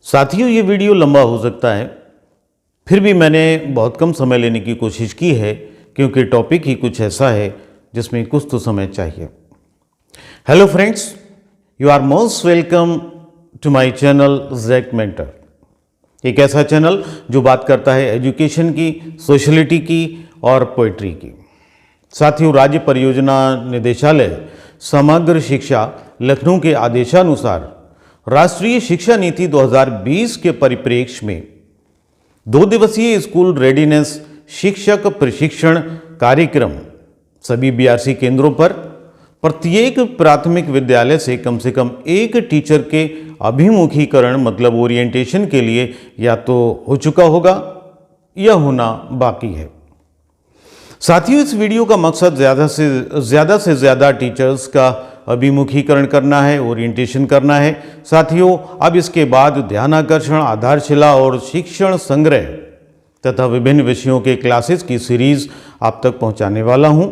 साथियों, ये वीडियो लंबा हो सकता है, फिर भी मैंने बहुत कम समय लेने की कोशिश की है क्योंकि टॉपिक ही कुछ ऐसा है जिसमें कुछ तो समय चाहिए। Hello friends, you are most welcome to my channel Jack Mentor. एक ऐसा चैनल जो बात करता है एजुकेशन की, सोशलिटी की और पोइट्री की। साथियों, राज्य परियोजना निदेशालय समग्र शिक्षा लखनऊ के आदेशानुसार राष्ट्रीय शिक्षा नीति 2020 के परिप्रेक्ष्य में 2 दिवसीय स्कूल रेडीनेस शिक्षक प्रशिक्षण कार्यक्रम सभी बीआरसी केंद्रों पर प्रत्येक प्राथमिक विद्यालय से कम एक टीचर के अभिमुखीकरण मतलब ओरिएंटेशन के लिए या तो हो चुका होगा या होना बाकी है। साथियों, इस वीडियो का मकसद ज़्यादा से ज़्यादा टीचर्स का अभिमुखीकरण करना है, ओरिएंटेशन करना है। साथियों, अब इसके बाद ध्यानाकर्षण, आधारशिला और शिक्षण संग्रह तथा विभिन्न विषयों के क्लासेस की सीरीज आप तक पहुंचाने वाला हूं।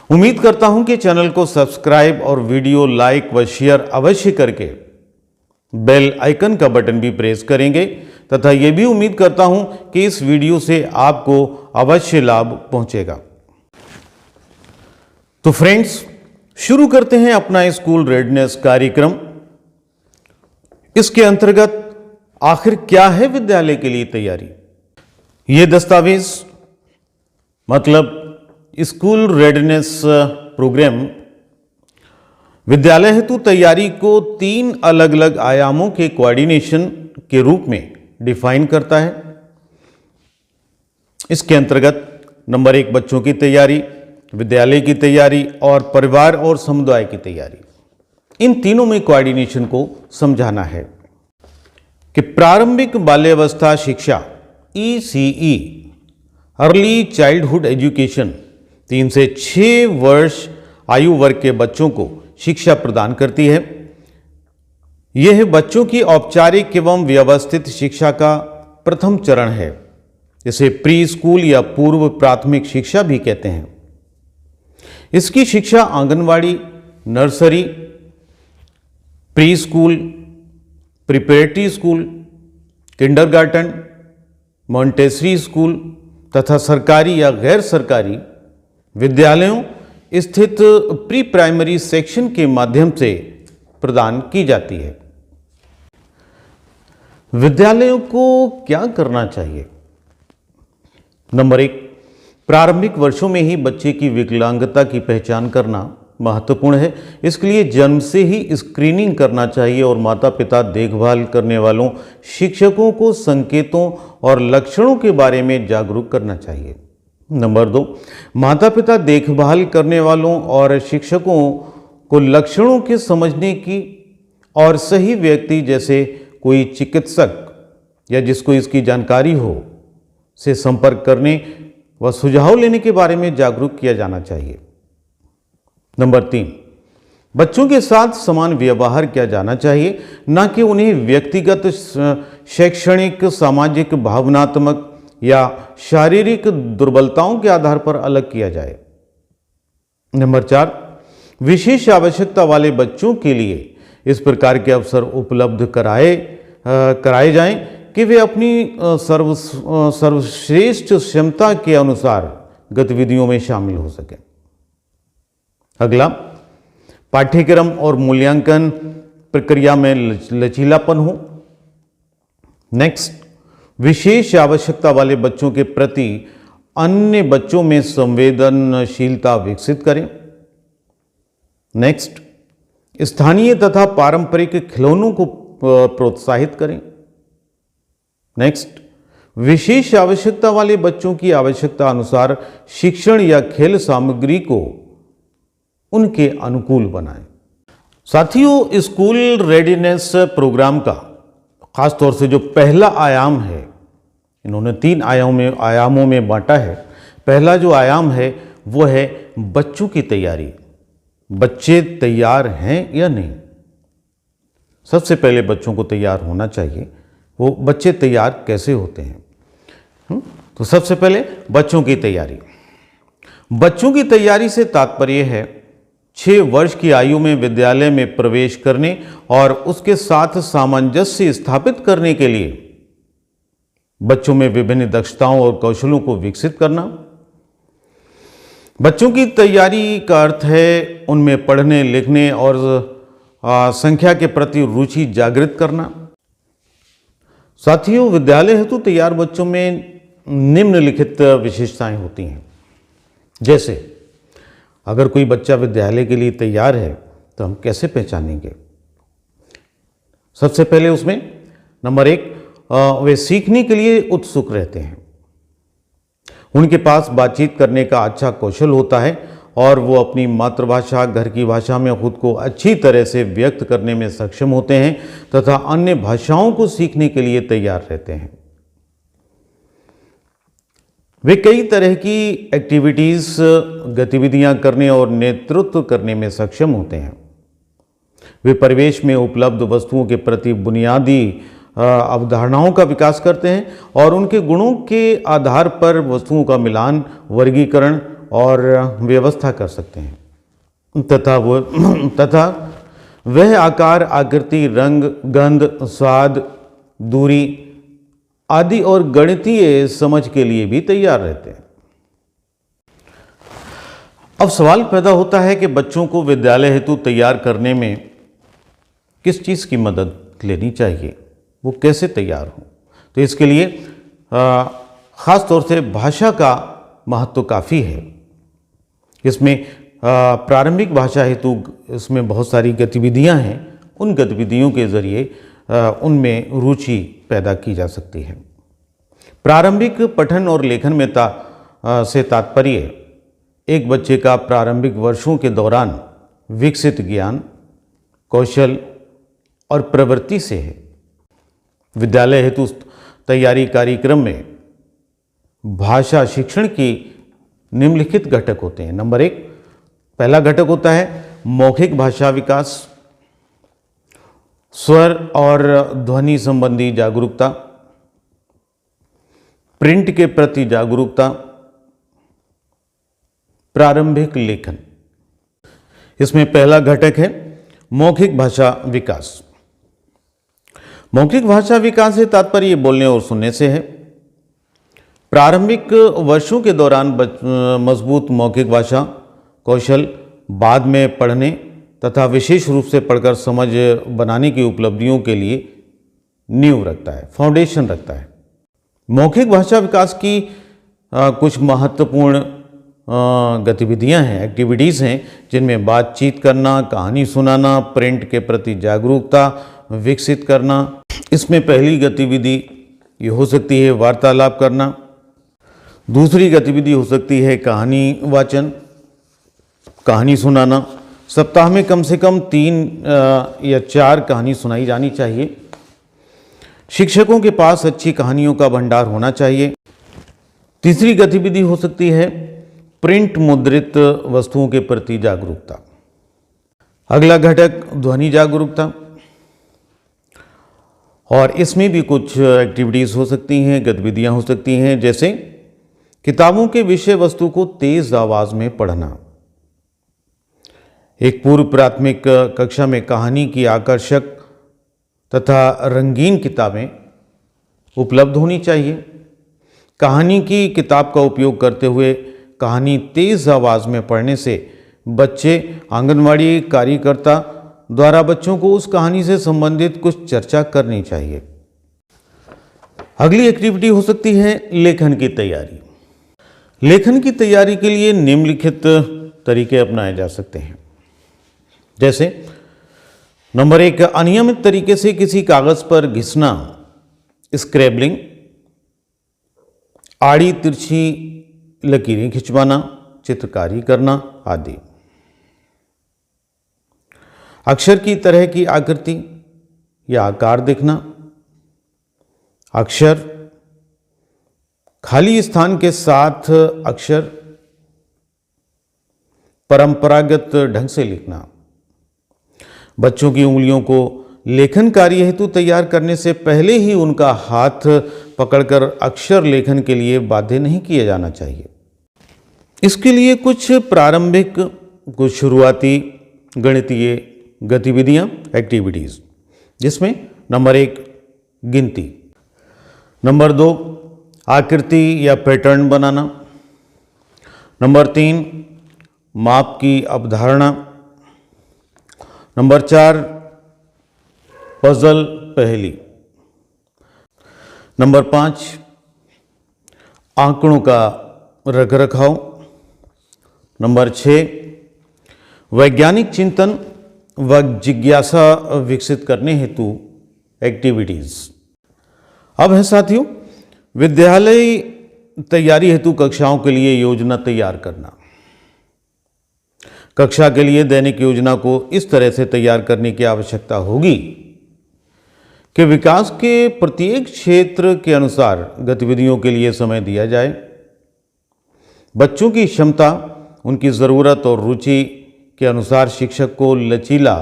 उम्मीद करता हूं कि चैनल को सब्सक्राइब और वीडियो लाइक व शेयर अवश्य करके बेल आइकन का बटन भी प्रेस करेंगे तथा यह भी उम्मीद करता हूं कि इस वीडियो से आपको अवश्य लाभ पहुंचेगा। तो फ्रेंड्स, शुरू करते हैं अपना स्कूल रेडनेस कार्यक्रम। इसके अंतर्गत आखिर क्या है विद्यालय के लिए तैयारी? ये दस्तावेज मतलब स्कूल रेडनेस प्रोग्राम विद्यालय हेतु तैयारी को 3 अलग अलग आयामों के कोऑर्डिनेशन के रूप में डिफाइन करता है। इसके अंतर्गत नंबर 1 बच्चों की तैयारी, विद्यालय की तैयारी और परिवार और समुदाय की तैयारी। इन तीनों में कोऑर्डिनेशन को समझाना है कि प्रारंभिक बाल्यावस्था शिक्षा ECE अर्ली चाइल्डहुड एजुकेशन 3 से 6 वर्ष आयु वर्ग के बच्चों को शिक्षा प्रदान करती है। यह बच्चों की औपचारिक एवं व्यवस्थित शिक्षा का प्रथम चरण है। इसे प्री स्कूल या पूर्व प्राथमिक शिक्षा भी कहते हैं। इसकी शिक्षा anganwadi, nursery, pre school, preparatory school, kindergarten, Montessori school तथा सरकारी या गैर सरकारी विद्यालयों स्थित प्री प्राइमरी सेक्शन के माध्यम से प्रदान की जाती है। विद्यालयों को क्या करना चाहिए? नंबर 1, प्रारंभिक वर्षों में ही बच्चे की विकलांगता की पहचान करना महत्वपूर्ण है। इसके लिए जन्म से ही स्क्रीनिंग करना चाहिए और माता पिता देखभाल करने वालों शिक्षकों को संकेतों और लक्षणों के बारे में जागरूक करना चाहिए। नंबर 2, माता पिता देखभाल करने वालों और शिक्षकों को लक्षणों के समझने की और सही व्यक्ति जैसे कोई चिकित्सक या जिसको इसकी जानकारी हो से संपर्क करने व सुझाव लेने के बारे में जागरूक किया जाना चाहिए। नंबर 3, बच्चों के साथ समान व्यवहार किया जाना चाहिए, न कि उन्हें व्यक्तिगत, शैक्षणिक, सामाजिक, भावनात्मक या शारीरिक दुर्बलताओं के आधार पर अलग किया जाए। नंबर 4, विशेष आवश्यकता वाले बच्चों के लिए इस प्रकार के अवसर उपलब्ध कराए जाएं कि वे अपनी सर्वश्रेष्ठ क्षमता के अनुसार गतिविधियों में शामिल हो सकें। अगला, पाठ्यक्रम और मूल्यांकन प्रक्रिया में लचीलापन हो। नेक्स्ट, विशेष आवश्यकता वाले बच्चों के प्रति अन्य बच्चों में संवेदनशीलता विकसित करें। नेक्स्ट, स्थानीय तथा पारंपरिक खिलौनों को प्रोत्साहित करें। नेक्स्ट, विशेष आवश्यकता वाले बच्चों की आवश्यकता अनुसार शिक्षण या खेल सामग्री को उनके अनुकूल बनाएं। साथियों, स्कूल रेडीनेस प्रोग्राम का खास तौर से जो पहला आयाम है, इन्होंने 3 आयामों में बांटा है। पहला जो आयाम है वो है बच्चों की तैयारी। बच्चे तैयार हैं या नहीं? सबसे पहले बच्चों को तैयार होना चाहिए। वो बच्चे तैयार कैसे होते हैं? तो सबसे पहले बच्चों की तैयारी। बच्चों की तैयारी से तात्पर्य है 6 वर्ष की आयु में विद्यालय में प्रवेश करने और उसके साथ सामंजस्य स्थापित करने के लिए बच्चों में विभिन्न दक्षताओं और कौशलों को विकसित करना। बच्चों की तैयारी का अर्थ है उनमें पढ़ने लिखने और संख्या के प्रति रुचि जागृत करना। साथियों, विद्यालय हेतु तैयार बच्चों में निम्नलिखित विशेषताएं होती हैं। जैसे अगर कोई बच्चा विद्यालय के लिए तैयार है तो हम कैसे पहचानेंगे? सबसे पहले उसमें नंबर 1, वे सीखने के लिए उत्सुक रहते हैं। उनके पास बातचीत करने का अच्छा कौशल होता है और वो अपनी मातृभाषा, घर की भाषा में खुद को अच्छी तरह से व्यक्त करने में सक्षम होते हैं तथा अन्य भाषाओं को सीखने के लिए तैयार रहते हैं। वे कई तरह की एक्टिविटीज, गतिविधियां करने और नेतृत्व करने में सक्षम होते हैं। वे परिवेश में उपलब्ध वस्तुओं के प्रति बुनियादी अवधारणाओं का विकास करते हैं और उनके गुणों के आधार पर वस्तुओं का मिलान, वर्गीकरण और व्यवस्था कर सकते हैं तथा वह आकार, आकृति, रंग, गंध, स्वाद, दूरी आदि और गणितीय समझ के लिए भी तैयार रहते हैं। अब सवाल पैदा होता है कि बच्चों को विद्यालय हेतु तैयार करने में किस चीज़ की मदद लेनी चाहिए, वो कैसे तैयार हो? तो इसके लिए ख़ास तौर से भाषा का महत्व काफ़ी है। इसमें प्रारंभिक भाषा हेतु इसमें बहुत सारी गतिविधियां हैं। उन गतिविधियों के ज़रिए उनमें रुचि पैदा की जा सकती है। प्रारंभिक पठन और लेखन में से तात्पर्य एक बच्चे का प्रारंभिक वर्षों के दौरान विकसित ज्ञान, कौशल और प्रवृत्ति से है। विद्यालय हेतु तैयारी कार्यक्रम में भाषा शिक्षण की निम्नलिखित घटक होते हैं। नंबर 1, पहला घटक होता है मौखिक भाषा विकास, स्वर और ध्वनि संबंधी जागरूकता, प्रिंट के प्रति जागरूकता, प्रारंभिक लेखन। इसमें पहला घटक है मौखिक भाषा विकास। मौखिक भाषा विकास से तात्पर्य बोलने और सुनने से है। प्रारंभिक वर्षों के दौरान मजबूत मौखिक भाषा कौशल बाद में पढ़ने तथा विशेष रूप से पढ़कर समझ बनाने की उपलब्धियों के लिए नींव रखता है, फाउंडेशन रखता है। मौखिक भाषा विकास की कुछ महत्वपूर्ण गतिविधियां हैं, एक्टिविटीज़ हैं, जिनमें बातचीत करना, कहानी सुनाना, प्रिंट के प्रति जागरूकता विकसित करना। इसमें पहली गतिविधि ये हो सकती है वार्तालाप करना। दूसरी गतिविधि हो सकती है कहानी वाचन, कहानी सुनाना। सप्ताह में कम से कम 3 या 4 कहानी सुनाई जानी चाहिए। शिक्षकों के पास अच्छी कहानियों का भंडार होना चाहिए। तीसरी गतिविधि हो सकती है प्रिंट मुद्रित वस्तुओं के प्रति जागरूकता। अगला घटक ध्वनि जागरूकता, और इसमें भी कुछ एक्टिविटीज़ हो सकती हैं, गतिविधियां हो सकती हैं, जैसे किताबों के विषय वस्तु को तेज आवाज में पढ़ना। एक पूर्व प्राथमिक कक्षा में कहानी की आकर्षक तथा रंगीन किताबें उपलब्ध होनी चाहिए। कहानी की किताब का उपयोग करते हुए कहानी तेज आवाज में पढ़ने से बच्चे, आंगनवाड़ी कार्यकर्ता द्वारा बच्चों को उस कहानी से संबंधित कुछ चर्चा करनी चाहिए। अगली एक्टिविटी हो सकती है लेखन की तैयारी। लेखन की तैयारी के लिए निम्नलिखित तरीके अपनाए जा सकते हैं। जैसे नंबर 1, अनियमित तरीके से किसी कागज पर घिसना, स्क्रैबलिंग, आड़ी तिरछी लकीरें खिंचवाना, चित्रकारी करना आदि। अक्षर की तरह की आकृति या आकार देखना, अक्षर खाली स्थान के साथ अक्षर परंपरागत ढंग से लिखना। बच्चों की उंगलियों को लेखन कार्य हेतु तैयार करने से पहले ही उनका हाथ पकड़कर अक्षर लेखन के लिए बाध्य नहीं किया जाना चाहिए। इसके लिए कुछ प्रारंभिक, कुछ शुरुआती गणितीय गतिविधियां, एक्टिविटीज़, जिसमें नंबर 1 गिनती, नंबर 2 आकृति या पैटर्न बनाना, नंबर 3 माप की अवधारणा, नंबर 4 पजल पहेली, नंबर 5 आंकड़ों का रखरखाव, नंबर 6 वैज्ञानिक चिंतन व जिज्ञासा विकसित करने हेतु एक्टिविटीज़। अब है साथियों विद्यालय तैयारी हेतु कक्षाओं के लिए योजना तैयार करना। कक्षा के लिए दैनिक योजना को इस तरह से तैयार करने की आवश्यकता होगी कि विकास के प्रत्येक क्षेत्र के अनुसार गतिविधियों के लिए समय दिया जाए। बच्चों की क्षमता, उनकी ज़रूरत और रुचि के अनुसार शिक्षक को लचीला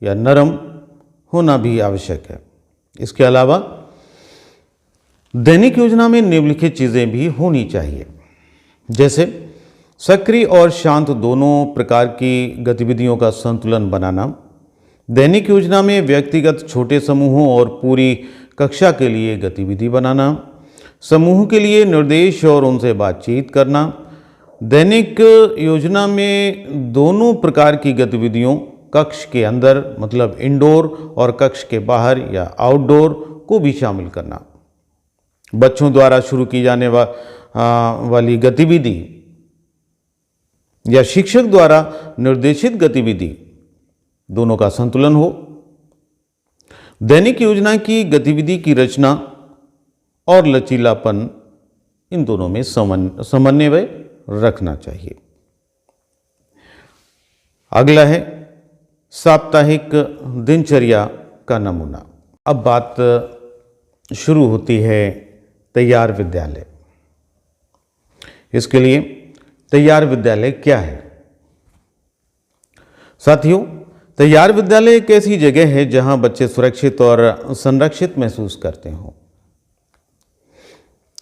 या नरम होना भी आवश्यक है। इसके अलावा दैनिक योजना में निम्नलिखित चीज़ें भी होनी चाहिए, जैसे सक्रिय और शांत दोनों प्रकार की गतिविधियों का संतुलन बनाना। दैनिक योजना में व्यक्तिगत छोटे समूहों और पूरी कक्षा के लिए गतिविधि बनाना, समूह के लिए निर्देश और उनसे बातचीत करना। दैनिक योजना में दोनों प्रकार की गतिविधियों, कक्ष के अंदर मतलब इंडोर और कक्ष के बाहर या आउटडोर को भी शामिल करना। बच्चों द्वारा शुरू की जाने वाली गतिविधि या शिक्षक द्वारा निर्देशित गतिविधि, दोनों का संतुलन हो। दैनिक योजना की गतिविधि की रचना और लचीलापन, इन दोनों में समन्वय रखना चाहिए। अगला है साप्ताहिक दिनचर्या का नमूना। अब बात शुरू होती है तैयार विद्यालय। इसके लिए तैयार विद्यालय क्या है? साथियों, तैयार विद्यालय एक ऐसी जगह है जहां बच्चे सुरक्षित और संरक्षित महसूस करते हों।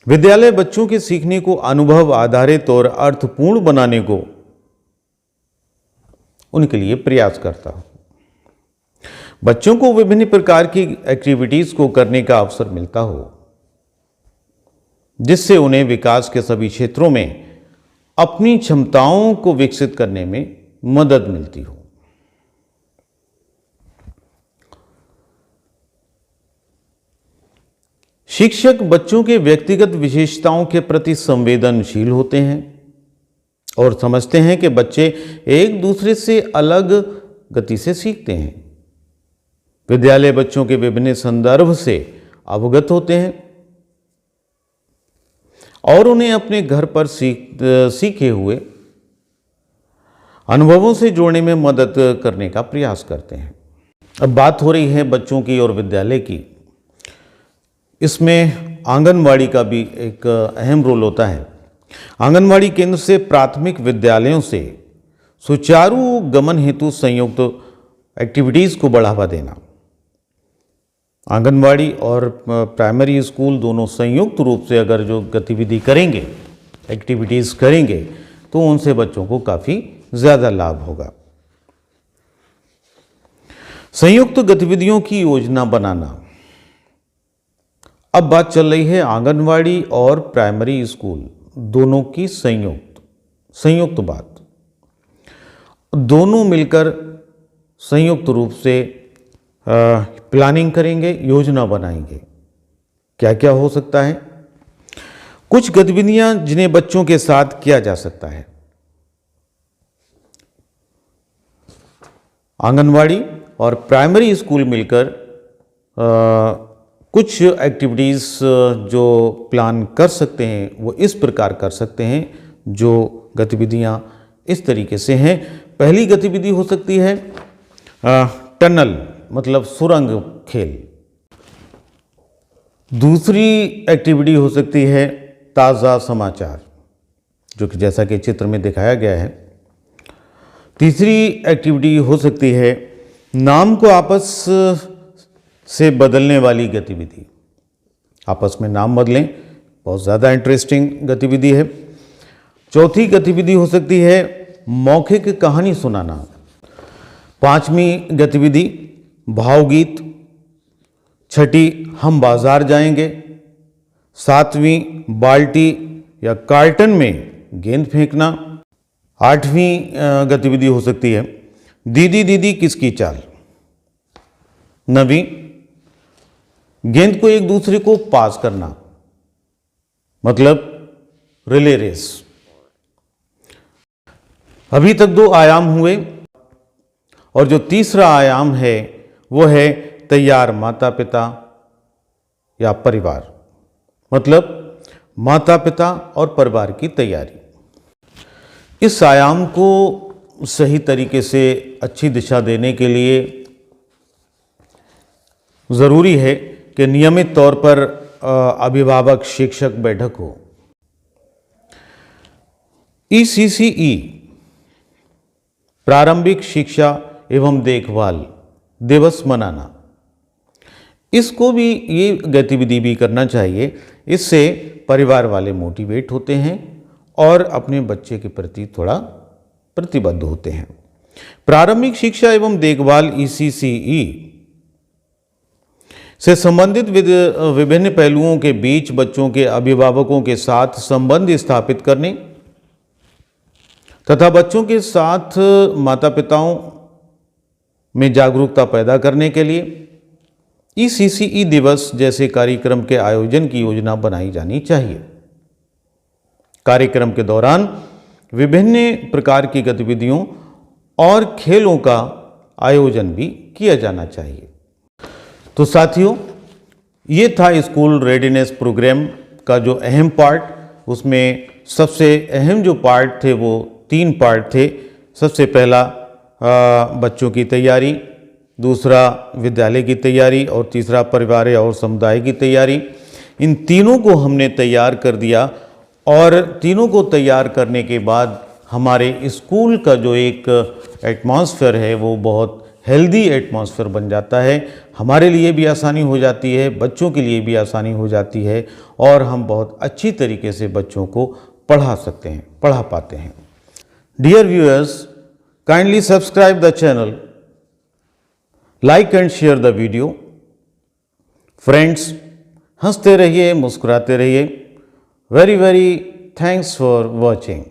विद्यालय बच्चों के सीखने को अनुभव आधारित और अर्थपूर्ण बनाने को उनके लिए प्रयास करता हो। बच्चों को विभिन्न प्रकार की एक्टिविटीज को करने का अवसर मिलता हो, जिससे उन्हें विकास के सभी क्षेत्रों में अपनी क्षमताओं को विकसित करने में मदद मिलती हो। शिक्षक बच्चों के व्यक्तिगत विशेषताओं के प्रति संवेदनशील होते हैं और समझते हैं कि बच्चे एक दूसरे से अलग गति से सीखते हैं। विद्यालय बच्चों के विभिन्न संदर्भ से अवगत होते हैं और उन्हें अपने घर पर सीखे हुए अनुभवों से जोड़ने में मदद करने का प्रयास करते हैं। अब बात हो रही है बच्चों की और विद्यालय की। इसमें आंगनवाड़ी का भी एक अहम रोल होता है। आंगनवाड़ी केंद्र से प्राथमिक विद्यालयों से सुचारू गमन हेतु संयुक्त एक्टिविटीज़ को बढ़ावा देना। आंगनवाड़ी और प्राइमरी स्कूल दोनों संयुक्त रूप से अगर जो गतिविधि करेंगे, एक्टिविटीज़ करेंगे, तो उनसे बच्चों को काफ़ी ज़्यादा लाभ होगा। संयुक्त गतिविधियों की योजना बनाना। अब बात चल रही है आंगनवाड़ी और प्राइमरी स्कूल दोनों की संयुक्त बात। दोनों मिलकर संयुक्त रूप से प्लानिंग करेंगे, योजना बनाएंगे। क्या क्या हो सकता है? कुछ गतिविधियां जिन्हें बच्चों के साथ किया जा सकता है। आंगनवाड़ी और प्राइमरी स्कूल मिलकर कुछ एक्टिविटीज़ जो प्लान कर सकते हैं वो इस प्रकार कर सकते हैं। जो गतिविधियां इस तरीके से हैं, पहली गतिविधि हो सकती है टनल मतलब सुरंग खेल। दूसरी एक्टिविटी हो सकती है ताज़ा समाचार, जो कि जैसा कि चित्र में दिखाया गया है। तीसरी एक्टिविटी हो सकती है नाम को आपस से बदलने वाली गतिविधि। आपस में नाम बदलें, बहुत ज़्यादा इंटरेस्टिंग गतिविधि है। चौथी गतिविधि हो सकती है मौखिक कहानी सुनाना। 5वीं गतिविधि भावगीत, 6ठी हम बाजार जाएंगे, 7वीं बाल्टी या कार्टन में गेंद फेंकना, 8वीं गतिविधि हो सकती है दीदी दीदी किसकी चाल, 9वीं गेंद को एक दूसरे को पास करना मतलब रिले रेस। अभी तक 2 आयाम हुए और जो तीसरा आयाम है वो है तैयार माता पिता या परिवार, मतलब माता पिता और परिवार की तैयारी। इस आयाम को सही तरीके से अच्छी दिशा देने के लिए ज़रूरी है कि नियमित तौर पर अभिभावक शिक्षक बैठक हो। ECCE प्रारंभिक शिक्षा एवं देखभाल दिवस मनाना, इसको भी ये गतिविधि भी करना चाहिए। इससे परिवार वाले मोटिवेट होते हैं और अपने बच्चे के प्रति थोड़ा प्रतिबद्ध होते हैं। प्रारंभिक शिक्षा एवं देखभाल ECCE से संबंधित विभिन्न पहलुओं के बीच बच्चों के अभिभावकों के साथ संबंध स्थापित करने तथा बच्चों के साथ माता पिताओं में जागरूकता पैदा करने के लिए ECCE दिवस जैसे कार्यक्रम के आयोजन की योजना बनाई जानी चाहिए। कार्यक्रम के दौरान विभिन्न प्रकार की गतिविधियों और खेलों का आयोजन भी किया जाना चाहिए। तो साथियों, ये था स्कूल रेडीनेस प्रोग्राम का जो अहम पार्ट। उसमें सबसे अहम जो पार्ट थे वो 3 पार्ट थे। सबसे पहला बच्चों की तैयारी, दूसरा विद्यालय की तैयारी और तीसरा परिवार और समुदाय की तैयारी। इन तीनों को हमने तैयार कर दिया और तीनों को तैयार करने के बाद हमारे स्कूल का जो एक एटमॉस्फेयर है वो बहुत हेल्दी एटमॉस्फेयर बन जाता है। हमारे लिए भी आसानी हो जाती है, बच्चों के लिए भी आसानी हो जाती है और हम बहुत अच्छी तरीके से बच्चों को पढ़ा सकते हैं, पढ़ा पाते हैं। Dear viewers, kindly subscribe the channel, like and share the video. Friends, हंसते रहिए, मुस्कुराते रहिए। Very very thanks for watching.